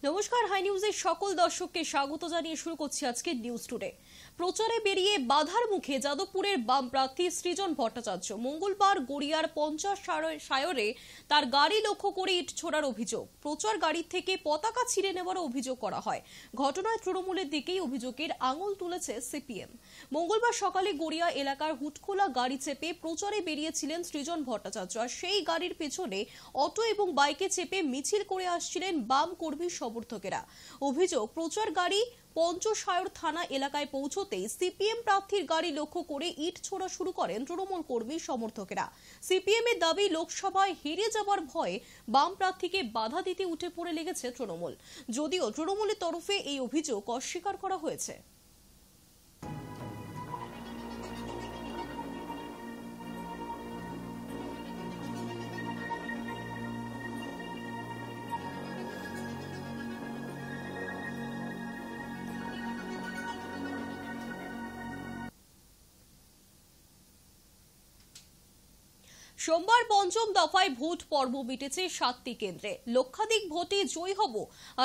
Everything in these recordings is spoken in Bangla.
নমস্কার, হাই নিউজের সকল দর্শককে স্বাগত জানিয়ে শুরু করছি আজকে নিউজ টুডে। প্রচারে বেরিয়ে বাধার মুখে যাদবপুরের বাম প্রার্থী সৃজন ভট্টাচার্য মঙ্গলবার গড়িয়ার 50 সায়রে তার গাড়ি লক্ষ্য করে ইট ছোড়ার অভিযোগ। প্রচার গাড়ি থেকে পতাকা ছিঁড়ে নেওয়ার অভিযোগ করা হয়। ঘটনায় তৃণমূলের দিকেই অভিযোগের আঙুল তুলেছে সিপিএম। মঙ্গলবার সকালে গড়িয়া এলাকার হুটখোলা গাড়ি চেপে প্রচারে বেরিয়েছিলেন সৃজন ভট্টাচার্য। আর সেই গাড়ির পেছনে অটো এবং বাইকে চেপে মিছিল করে আসছিলেন বাম কর্মী সমর্থকেরা। অভিযোগ, প্রচার গাড়ি পঞ্চসায়র থানা এলাকায় পৌঁছতেই সিপিএম প্রার্থীর গাড়ি লক্ষ্য করে ইট ছোড়া শুরু করেন তৃণমূল কর্মী সমর্থকেরা। সিপিএম এর দাবি, লোকসভায় হেরে যাবার ভয়ে বাম প্রার্থীকে বাধা দিতে উঠে পড়ে লেগেছে তৃণমূল। যদিও তৃণমূলের তরফে এই অভিযোগ অস্বীকার করা হয়েছে। সোমবার পঞ্চম দফায় ভোট পর্ব মিটেছে 7টি কেন্দ্রে। লক্ষাধিক ভোটে জয়ী হব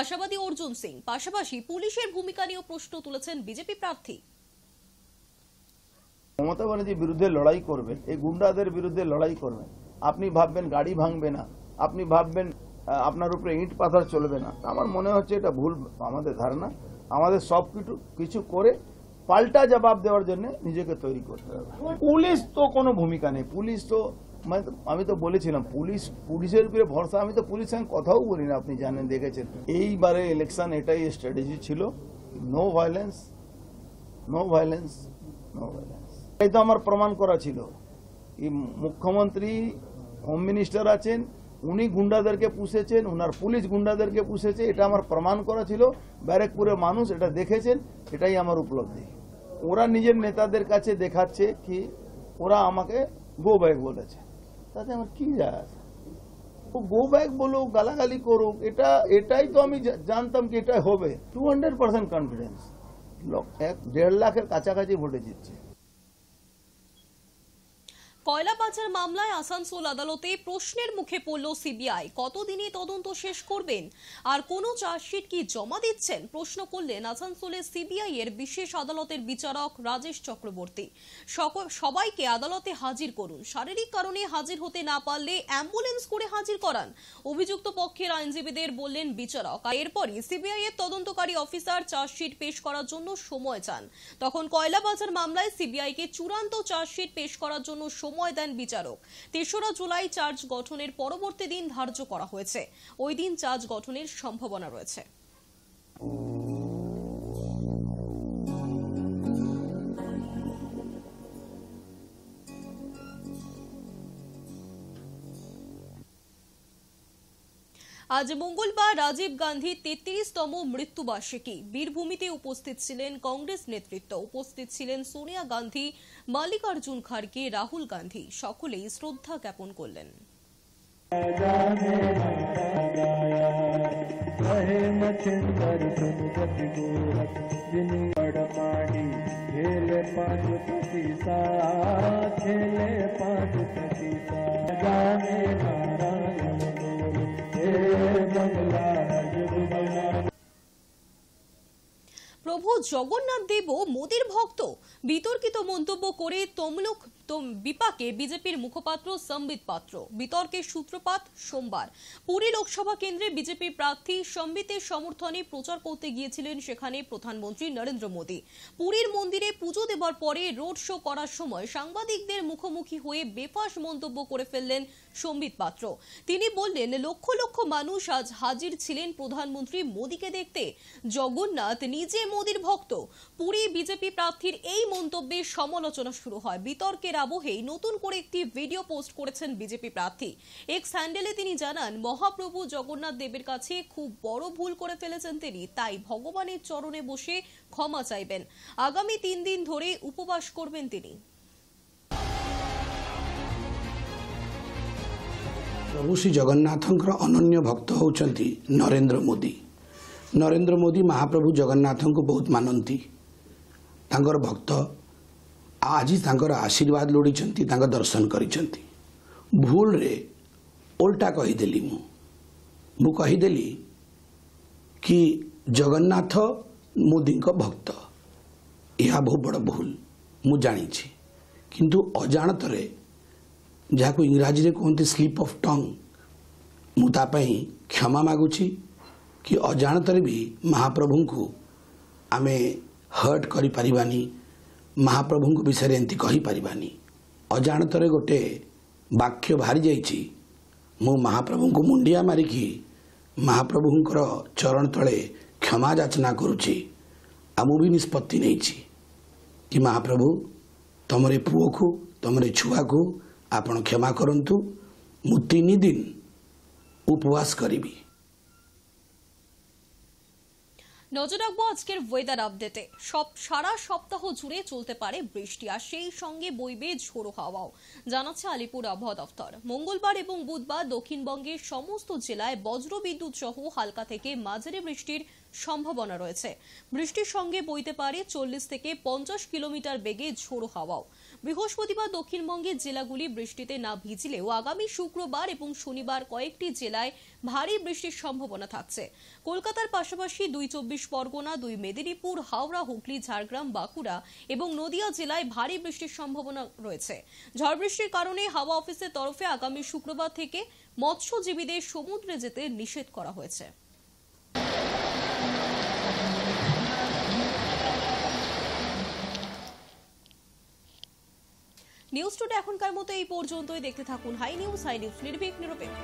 আশাবাদী অর্জুন সিং। পাশাপাশি পুলিশের ভূমিকা নিয়েও প্রশ্ন তুলেছেন বিজেপি প্রার্থী। মমতা ব্যানার্জির বিরুদ্ধে লড়াই করবেন, এই গুন্ডাদের বিরুদ্ধে লড়াই করবেন, আপনি ভাববেন গাড়ি ভাঙবে না, আপনি ভাববেন আপনার উপরে ইট পাথর চলবে না। আমার মনে হচ্ছে এটা ভুল আমাদের ধারণা। আমাদের সব কিছু করে পাল্টা জবাব দেওয়ার জন্য নিজেকে তৈরি করতে হবে। পুলিশ তো কোনো ভূমিকা নেই। পুলিশ তো আমি তো বলেছিলাম পুলিশের উপরে ভরসা। আমি তো পুলিশের সঙ্গে কথাও বলি না, আপনি জানেন, দেখেছেন। এইবারে ইলেকশন এটাই স্ট্র্যাটেজি ছিল, no violence, no violence, no violence. এই তো আমার প্রমাণ করা ছিল। এই মুখ্যমন্ত্রী, হোম মিনিস্টার আছেন, উনি গুন্ডাদেরকে পুষেছেন, উনার পুলিশ গুন্ডাদেরকে পুষেছে, এটা আমার প্রমাণ করা ছিল। ব্যারাকপুরের মানুষ এটা দেখেছেন, এটাই আমার উপলব্ধি। ওরা নিজের নেতাদের কাছে দেখাচ্ছে কি ওরা আমাকে গো ব্যাক বলেছে, তাতে আমার কি যায় আসে? ও গো ব্যাক বলুক, গালাগালি করুক, এটাই তো আমি জানতাম কি এটা হবে। 200% কনফিডেন্স, 1.5 লাখের কাছাকাছি ভোটে জিতছে। কয়লা পাচার মামলায় আসানসোল আদালতে প্রশ্নের মুখে পড়ল সিবিআই। কতদিনে তদন্ত শেষ করবেন আর কোন চার্জশিট কি জমা দিচ্ছেন, প্রশ্ন করলেন আসানসোলের সিবিআই এর বিশেষ আদালতের বিচারক রাজেশ চক্রবর্তী। সবাইকে আদালতে হাজির করুন, শারীরিক কারণে হাজির হতে না পারলে অ্যাম্বুলেন্স করে হাজির করান, অভিযুক্ত পক্ষের আইনজীবীদের বললেন বিচারক। এরপরই সিবিআই এর তদন্তকারী অফিসার চার্জশিট পেশ করার জন্য সময় চান। তখন কয়লা পাচার মামলায় সিবিআই কে চূড়ান্ত চার্জশিট পেশ করার জন্য সময় দেন বিচারক। 3রা জুলাই চার্জ গঠনের পরবর্তী দিন ধার্য করা হয়েছে। ওই দিন চার্জ গঠনের সম্ভাবনা রয়েছে। আজ মঙ্গলবার রাজীব গান্ধী 33তম মৃত্যুবার্ষিকী। বীরভূমিতে উপস্থিত ছিলেন কংগ্রেস নেতৃত্ব, উপস্থিত ছিলেন সোনিয়া গান্ধী, মল্লিকার্জুন খাড়গে, রাহুল গান্ধী। সকলেই শ্রদ্ধা জ্ঞাপন করলেন। প্রভু জগন্নাথ দেবও মোদির ভক্ত, বিতর্কিত মন্তব্য করে তমলুক বিপাকে বিজেপির মুখপাত্র সম্বিত পাত্র। বিতর্কের সূত্রপাত সোমবার। পুরী লোকসভা কেন্দ্রে বিজেপির প্রার্থী সম্বিতের সমর্থনে প্রচার করতে গিয়েছিলেন সেখানে প্রধানমন্ত্রী নরেন্দ্র মোদী। পুরীর মন্দিরে পুজো দেবার পরে রোড শো করার সময় সাংবাদিকদের মুখোমুখি হয়ে বেফাঁস মন্তব্য করে ফেললেন সম্বিত পাত্র। তিনি বললেন, লক্ষ লক্ষ মানুষ আজ হাজির ছিলেন প্রধানমন্ত্রী মোদীকে দেখতে। জগন্নাথ নিজে মোদীর ভক্ত। পুরী বিজেপি প্রার্থীর এই মন্তব্যের সমালোচনা শুরু হয়। বিতর্কের আবহেই নতুন করে একটি ভিডিও পোস্ট করেছেন বিজেপি প্রার্থী। এক্স হ্যান্ডেলে তিনি জানান, মহাপ্রভু জগন্নাথ দেবের কাছে খুব বড় ভুল করে ফেলেছেন তিনি, তাই ভগবানের চরণে বসে ক্ষমা চাইবেন। আগামী 3 দিন ধরে উপবাস করবেন তিনি। प्रभु श्री जगन्नाथ अनन्य भक्त होउचंती नरेंद्र मोदी। नरेंद्र मोदी महाप्रभु जगन्नाथ को बहुत मानती, तांकर भक्त आज तांकर आशीर्वाद लोड़ी दर्शन करिसेंती। भूल रे उल्टा कहीदेली मु कहीदेली कि जगन्नाथ मोदी भक्त यह बहुत बड़ भूल मु जानी किंतु अजाणत जहाँ को इंग्राजी रे कहते स्लीप ऑफ टंग मुतापाई क्षमा मागुची कि अजाणत भी महाप्रभु को आमे हर्ट करि परिबानी महाप्रभु को विषय एमती कहि परिबानी अजाणत गोटे वाक्य बाहरी जाइछि मु महाप्रभु को मुंडिया मारिकी महाप्रभुंकर चरण तले क्षमा याचना करुछि आ मु भी निष्पत्ति नहीं कि महाप्रभु तमरे पुओ को तमरे छुआ को आपण क्षमा करंतु मु 3 दिन उपवास करिबी। নজর রাখবো আজকের ওয়েদার আপডেটে। সারা সপ্তাহ জুড়ে চলতে পারে বৃষ্টি আর সেই সঙ্গে বইবে ঝোড়ো হাওয়াও, জানাচ্ছে আলিপুর আবহাওয়া দফতর। মঙ্গলবার এবং বুধবার দক্ষিণবঙ্গের সমস্ত জেলায় বজ্রবিদ্যুৎ সহ হালকা থেকে মাঝারি বৃষ্টির সম্ভাবনা রয়েছে। বৃষ্টির সঙ্গে বইতে পারে 40 থেকে 50 কিলোমিটার বেগে ঝোড়ো হাওয়াও। বৃহস্পতিবার দক্ষিণবঙ্গের জেলাগুলি বৃষ্টিতে না ভিজলেও আগামী শুক্রবার এবং শনিবার কয়েকটি জেলায় ভারী বৃষ্টির সম্ভাবনা থাকছে। কলকাতার পাশাপাশি 2 চব্বিশ পরগনা, 2 মেদিনীপুর, হাওড়া, হুগলি, ঝাড়গ্রাম, বাঁকুড়া এবং নদিয়া জেলায় ভারী বৃষ্টির সম্ভাবনা রয়েছে। ঝড় বৃষ্টির কারণে হাওয়া অফিসের তরফে আগামী শুক্রবার থেকে মৎস্যজীবীদের সমুদ্রে যেতে নিষেধ করা হয়েছে। নিউজ টুডে এখনকার মতো এই পর্যন্তই। দেখতে থাকুন হাই নিউজ নির্ভীক নিরপেক্ষ।